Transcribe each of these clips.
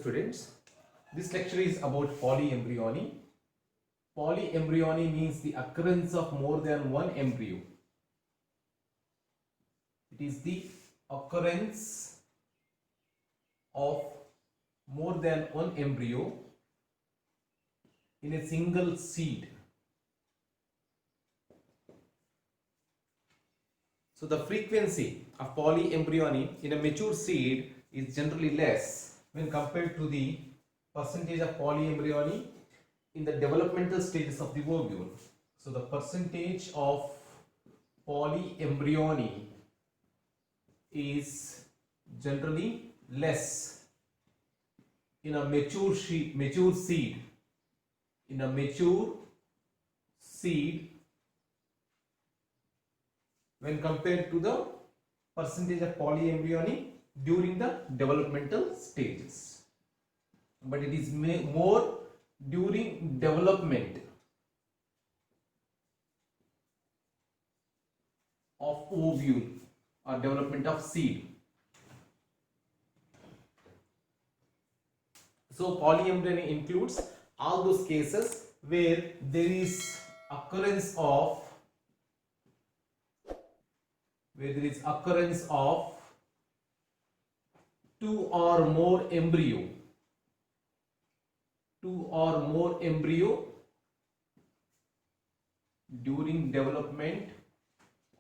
students. This lecture is about polyembryony. Polyembryony means the occurrence of more than one embryo. It is the occurrence of more than one embryo in a single seed. So the frequency of polyembryony in a mature seed is generally less when compared to the percentage of polyembryony in the developmental stages of the ovule. So the percentage of polyembryony is generally less in a mature seed. In a mature seed when compared to the percentage of polyembryony during the developmental stages. But it is more during development of ovule or development of seed. So polyembryony includes all those cases where there is occurrence of two or more embryo during development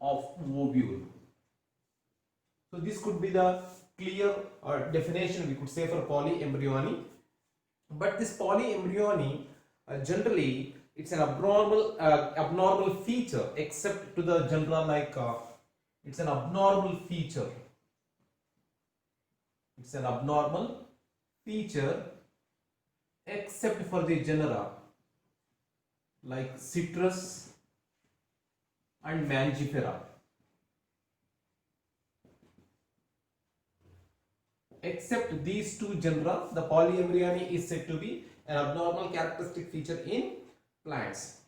of ovule. So this could be the clear definition we could say for polyembryony. But this polyembryony generally it's an abnormal feature, except to the genera like it's an abnormal feature. It's an abnormal feature except for the genera like Citrus and Mangifera. Except these two genera, the polyembryony is said to be an abnormal characteristic feature in plants.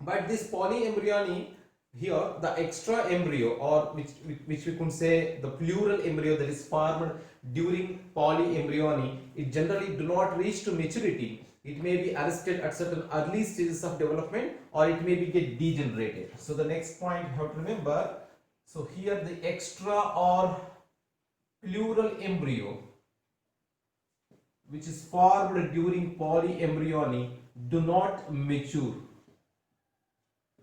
But this polyembryony here, the extra embryo, or which we could say the plural embryo that is formed during polyembryony, it generally do not reach to maturity. It may be arrested at certain early stages of development, or it may be get degenerated. So the next point you have to remember, so here the extra or plural embryo which is formed during polyembryony do not mature.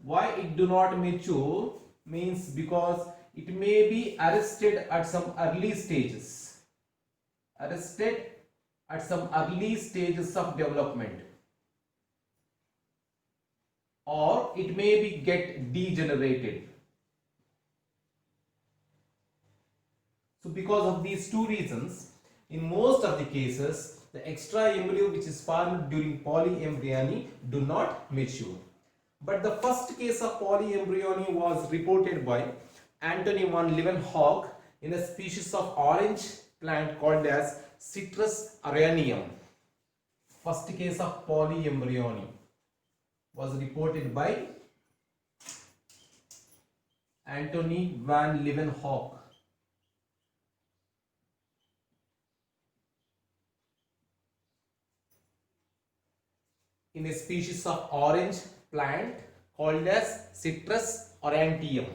Why it do not mature means because it may be arrested at some early stages. Arrested at some early stages of development, or it may be get degenerated. So because of these two reasons, in most of the cases, the extra embryo which is formed during polyembryony do not mature. But the first case of polyembryony was reported by Anthony van Leeuwenhoek in a species of orange plant called as Citrus aureanum. First case of polyembryony was reported by Anthony van Leeuwenhoek. In a species of orange plant called as Citrus aurantium.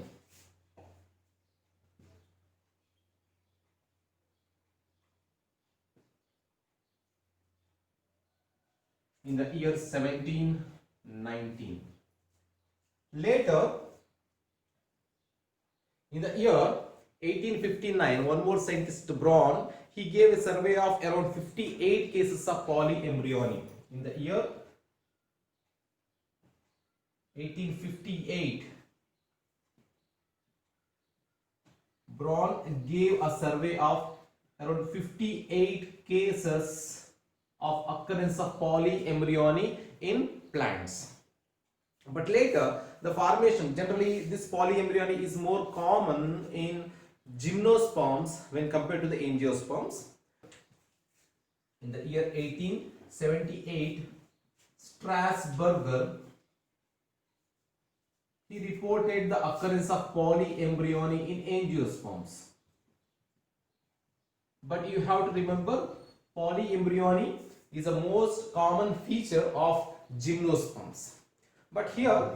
In the year 1719. Later, in the year 1859, one more scientist, Braun, he gave a survey of around 58 cases of polyembryony. In the year 1858, Braun gave a survey of around 58 cases of occurrence of polyembryony in plants. But later, the formation, generally this polyembryony is more common in gymnosperms when compared to the angiosperms. In the year 1878, Strasburger, he reported the occurrence of polyembryony in angiosperms. But you have to remember, polyembryony is the most common feature of gymnosperms. But here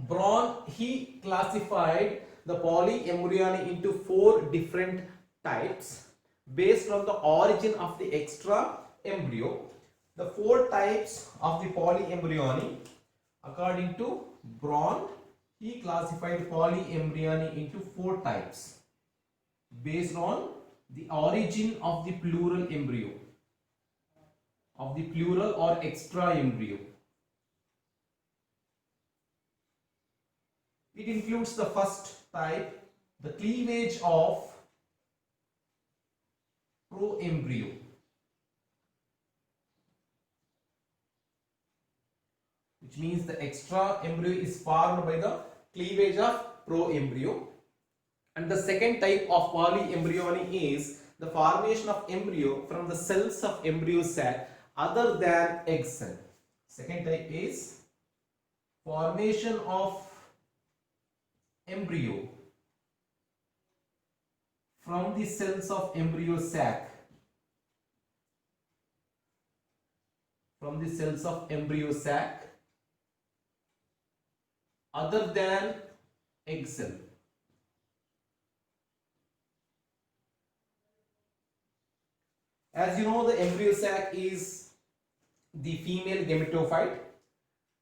Braun he classified the polyembryony into four different types based on the origin of the extra embryo. The four types of the polyembryony, according to Braun, he classified polyembryony into four types based on the origin of the plural embryo, of the plural or extra embryo. It includes the first type, the cleavage of proembryo. Which means the extra embryo is formed by the cleavage of proembryo. And the second type of polyembryony is the formation of embryo from the cells of embryo sac other than egg cell. Second type is formation of embryo from the cells of embryo sac, from the cells of embryo sac other than egg cell. As you know, the embryo sac is the female gametophyte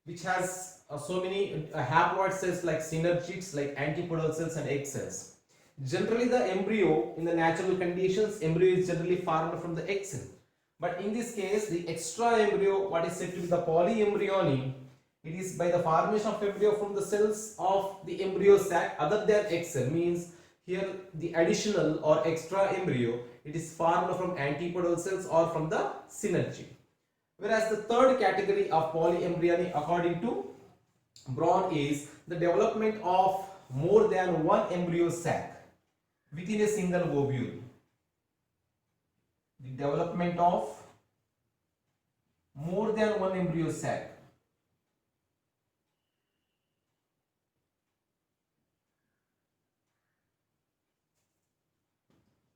which has so many haploid cells like synergids, like antipodal cells and egg cells. Generally the embryo in the natural conditions, embryo is generally formed from the egg cell. But in this case, the extra embryo, what is said to be the polyembryony, it is by the formation of embryo from the cells of the embryo sac other than egg cell, means here the additional or extra embryo, it is formed from antipodal cells or from the synergy. Whereas the third category of polyembryony according to Braun is the development of more than one embryo sac within a single ovule. The development of more than one embryo sac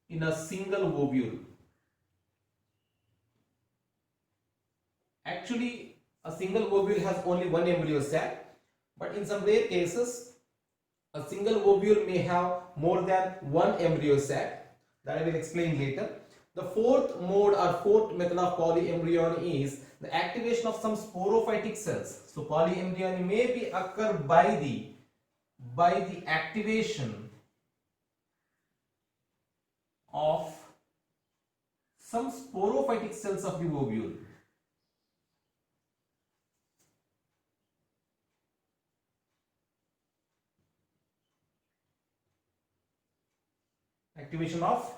in a single ovule. Actually, a single ovule has only one embryo sac, but in some rare cases, a single ovule may have more than one embryo sac. That I will explain later. The fourth mode or fourth method of polyembryony is the activation of some sporophytic cells. So polyembryony may be occur by the activation of some sporophytic cells of the ovule. Activation of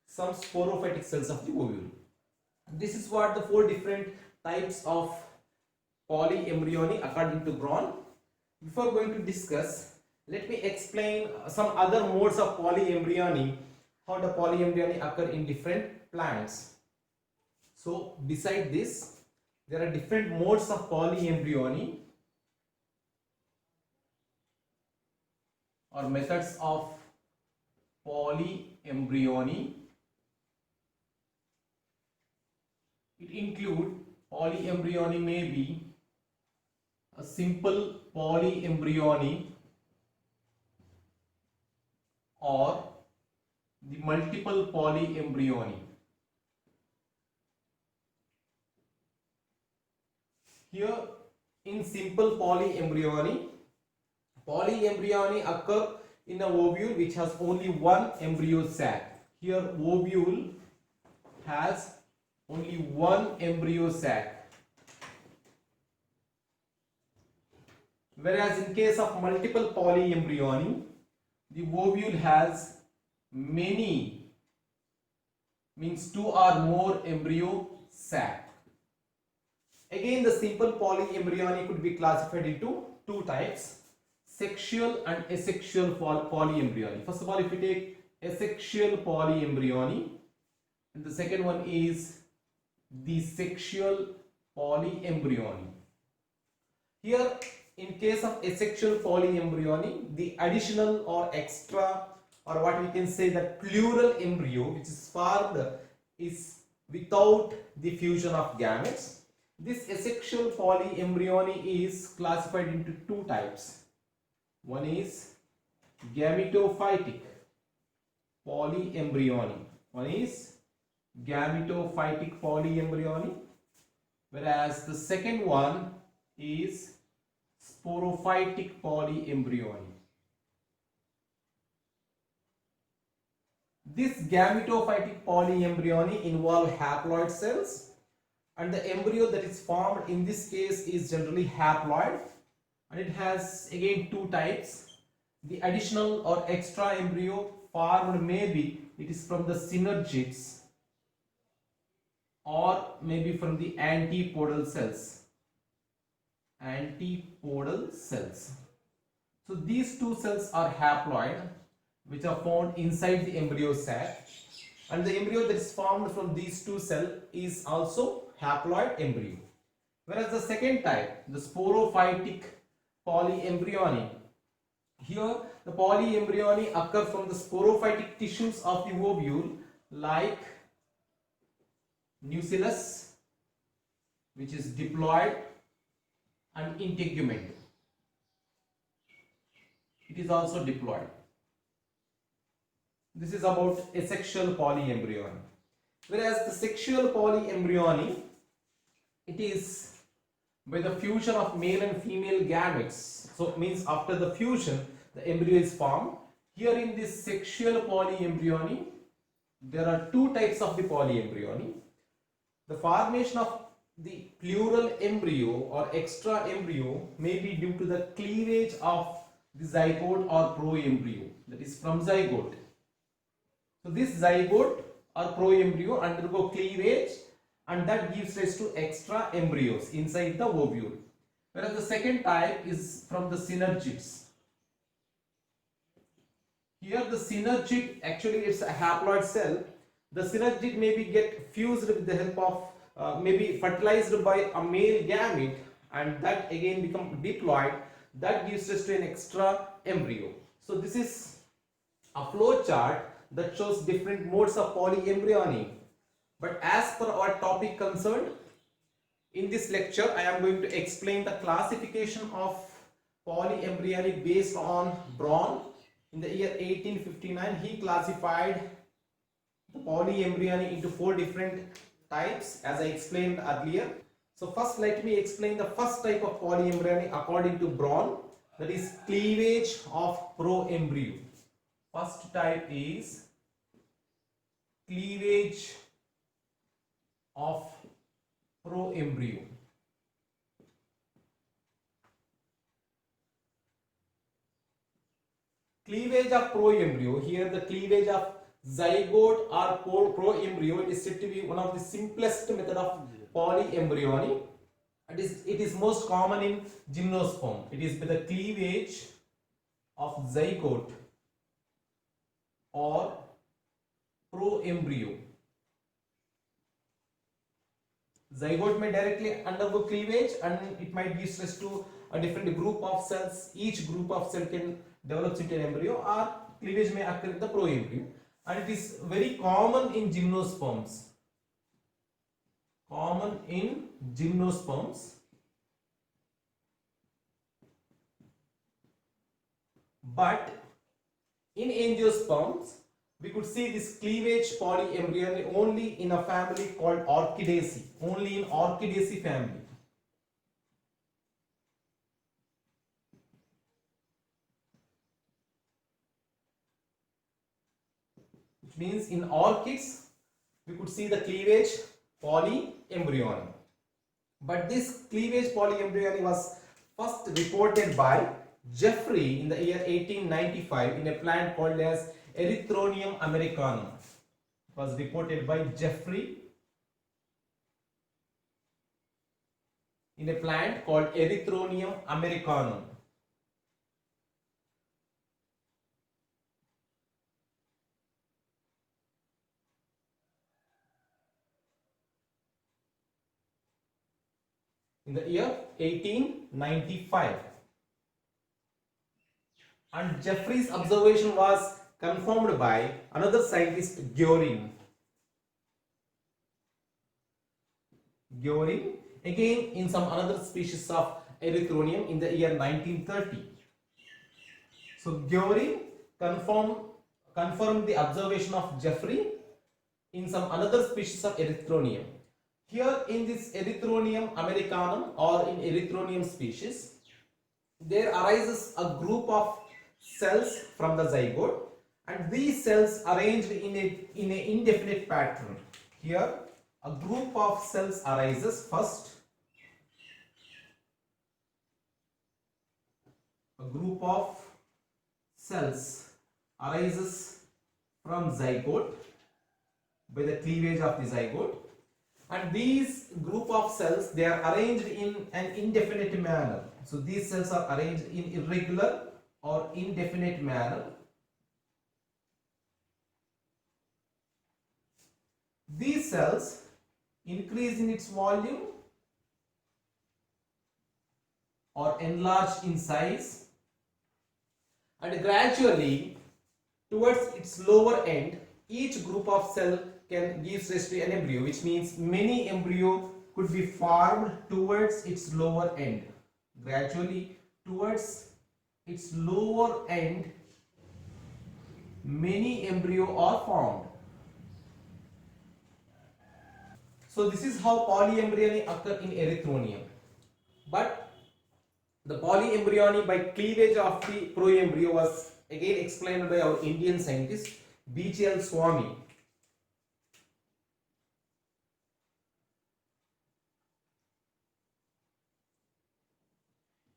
some sporophytic cells of the ovule. This is what the four different types of polyembryony according to Braun. Before going to discuss, let me explain some other modes of polyembryony, how the polyembryony occur in different plants. So beside this, there are different modes of polyembryony or methods of polyembryony. It include polyembryony may be a simple polyembryony or the multiple polyembryony. Here in simple polyembryony, polyembryony occur in a ovule which has only one embryo sac. Here ovule has only one embryo sac. Whereas in case of multiple polyembryony, the ovule has many, means two or more embryo sac. Again, the simple polyembryony could be classified into two types, sexual and asexual polyembryony. First of all, if we take asexual polyembryony, and the second one is the sexual polyembryony. Here, in case of asexual polyembryony, the additional or extra, or what we can say the plural embryo which is formed is without the fusion of gametes. This asexual polyembryony is classified into two types. One is gametophytic polyembryony. One is gametophytic polyembryony, whereas the second one is sporophytic polyembryony. This gametophytic polyembryony involve haploid cells, and the embryo that is formed in this case is generally haploid, and it has again two types. The additional or extra embryo formed maybe it is from the synergids or maybe from the antipodal cells. Antipodal cells. So these two cells are haploid, which are found inside the embryo sac, and the embryo that is formed from these two cells is also haploid embryo. Whereas the second type, the sporophytic polyembryony, here the polyembryony occur from the sporophytic tissues of the ovule like nucellus, which is diploid, and integument. It is also diploid. This is about asexual polyembryony. Whereas the sexual polyembryony, it is by the fusion of male and female gametes. So it means after the fusion, the embryo is formed. Here in this sexual polyembryony, there are two types of the polyembryony. The formation of the plural embryo or extra embryo may be due to the cleavage of the zygote or proembryo, that is from zygote. So this zygote or proembryo undergo cleavage, and that gives rise to extra embryos inside the ovule. Whereas the second type is from the synergids. Here the synergid, actually it's a haploid cell. The synergid may be get fused with the help of maybe fertilized by a male gamete, and that again become diploid. That gives rise to an extra embryo. So this is a flow chart that shows different modes of polyembryony. But as per our topic concerned, in this lecture I am going to explain the classification of polyembryony based on Braun. In the year 1859, he classified the polyembryony into 4 different types, as I explained earlier. So first let me explain the first type of polyembryony according to Braun, that is cleavage of proembryo. First type is cleavage of proembryo. Cleavage of proembryo, here the cleavage of zygote or proembryo, it is said to be one of the simplest method of polyembryony. It is most common in gymnosperm. It is by the cleavage of zygote or proembryo. Zygote may directly undergo cleavage, and it might give rise to a different group of cells. Each group of cell can develop into an embryo, or cleavage may occur in the proembryo, and it is very common in gymnosperms. Common in gymnosperms, but in angiosperms we could see this cleavage polyembryony only in a family called Orchidaceae, only in Orchidaceae family. Which means in orchids we could see the cleavage polyembryony. But this cleavage polyembryony was first reported by Jeffrey in the year 1895 in a plant called as Erythronium americanum. It was reported by Jeffrey in a plant called Erythronium americanum. In the year 1895. And Jeffrey's observation was confirmed by another scientist, Guerin. Guerin, again in some another species of Erythronium in the year 1930. So Guerin confirmed the observation of Jeffrey in some another species of Erythronium. Here in this Erythronium americanum or in Erythronium species, there arises a group of cells from the zygote, and these cells arranged in an indefinite pattern. Here a group of cells arises first. A group of cells arises from zygote by the cleavage of the zygote, and these group of cells, they are arranged in an indefinite manner. So these cells are arranged in irregular or indefinite manner. These cells increase in its volume or enlarge in size, and gradually towards its lower end, each group of cell can give rise to an embryo, which means many embryo could be formed towards its lower end. Gradually towards its lower end, many embryo are formed. So this is how polyembryony occur in Erythronium. But the polyembryony by cleavage of the proembryo was again explained by our Indian scientist B.G.L. Swami.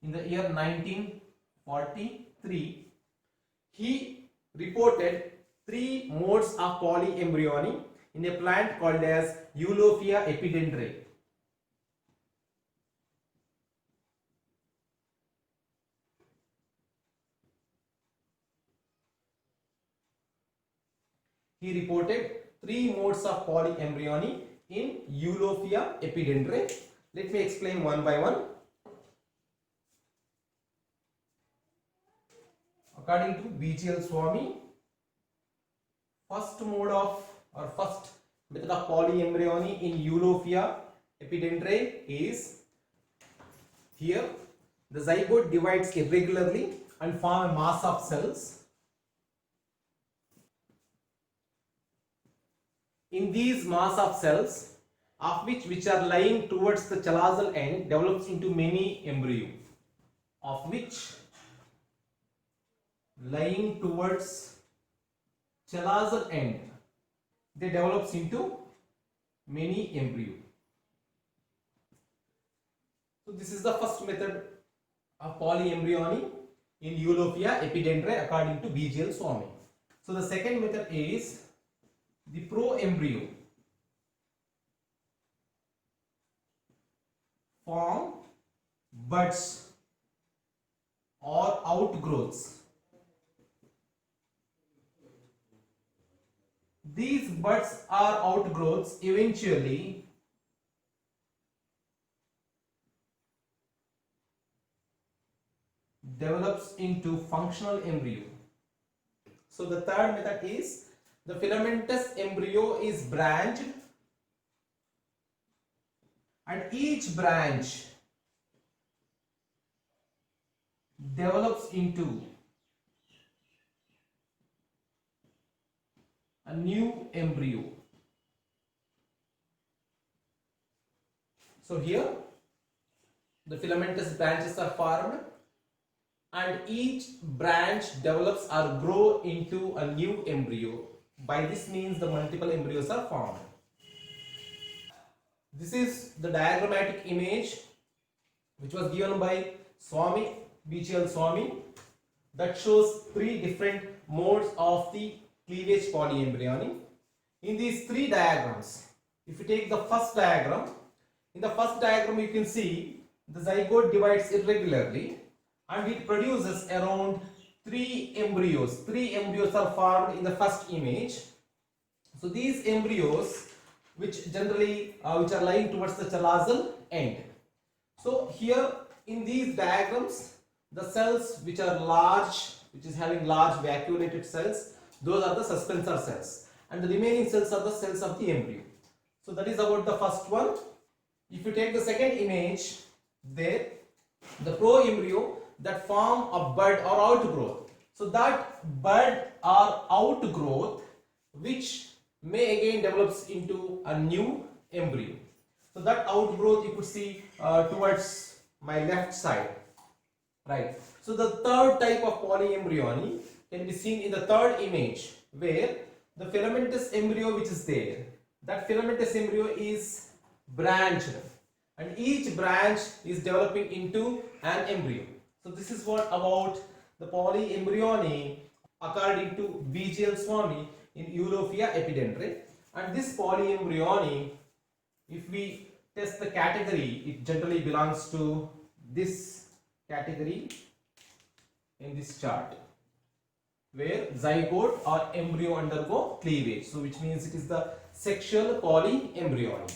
In the year 1943, he reported 3 modes of polyembryony in a plant called as Eulophia epidendra. He reported 3 modes of polyembryony in Eulophia epidendra. Let me explain one by one. According to B.G.L. Swami, first mode of or first method of polyembryony in Eulophia epidendra is, here the zygote divides irregularly and form a mass of cells. In these mass of cells, of which are lying towards the chalazal end, develops into many embryo, of which lying towards chalazal end, they develops into many embryo. So this is the first method of polyembryony in Eulophia epidendra according to B.G.L. Swami. So the second method is the proembryo form buds or outgrowths. These buds or outgrowths eventually develops into functional embryo. So the third method is the filamentous embryo is branched, and each branch develops into a new embryo. So here the filamentous branches are formed, and each branch develops or grow into a new embryo. By this means the multiple embryos are formed. This is the diagrammatic image which was given by Swami, B.G.L. Swami, that shows 3 different modes of the cleavage polyembryony. In these 3 diagrams, if you take the first diagram, in the first diagram you can see the zygote divides irregularly and it produces around 3 embryos. 3 embryos are formed in the first image. So these embryos which generally which are lying towards the chalazal end. So here in these diagrams, the cells which are large, which is having large vacuolated cells, those are the suspensor cells, and the remaining cells are the cells of the embryo. So that is about the first one. If you take the second image, there the pro-embryo that form a bud or outgrowth. So that bud or outgrowth which may again develops into a new embryo. So that outgrowth you could see towards my left side, right? So the third type of polyembryony can be seen in the third image, where the filamentous embryo which is there, that filamentous embryo is branched, and each branch is developing into an embryo. So this is what about the polyembryony according to B.G.L. Swami in Eulophia epidendra. And this polyembryony, if we test the category, it generally belongs to this category in this chart, where zygote or embryo undergo cleavage. So which means it is the sexual polyembryony.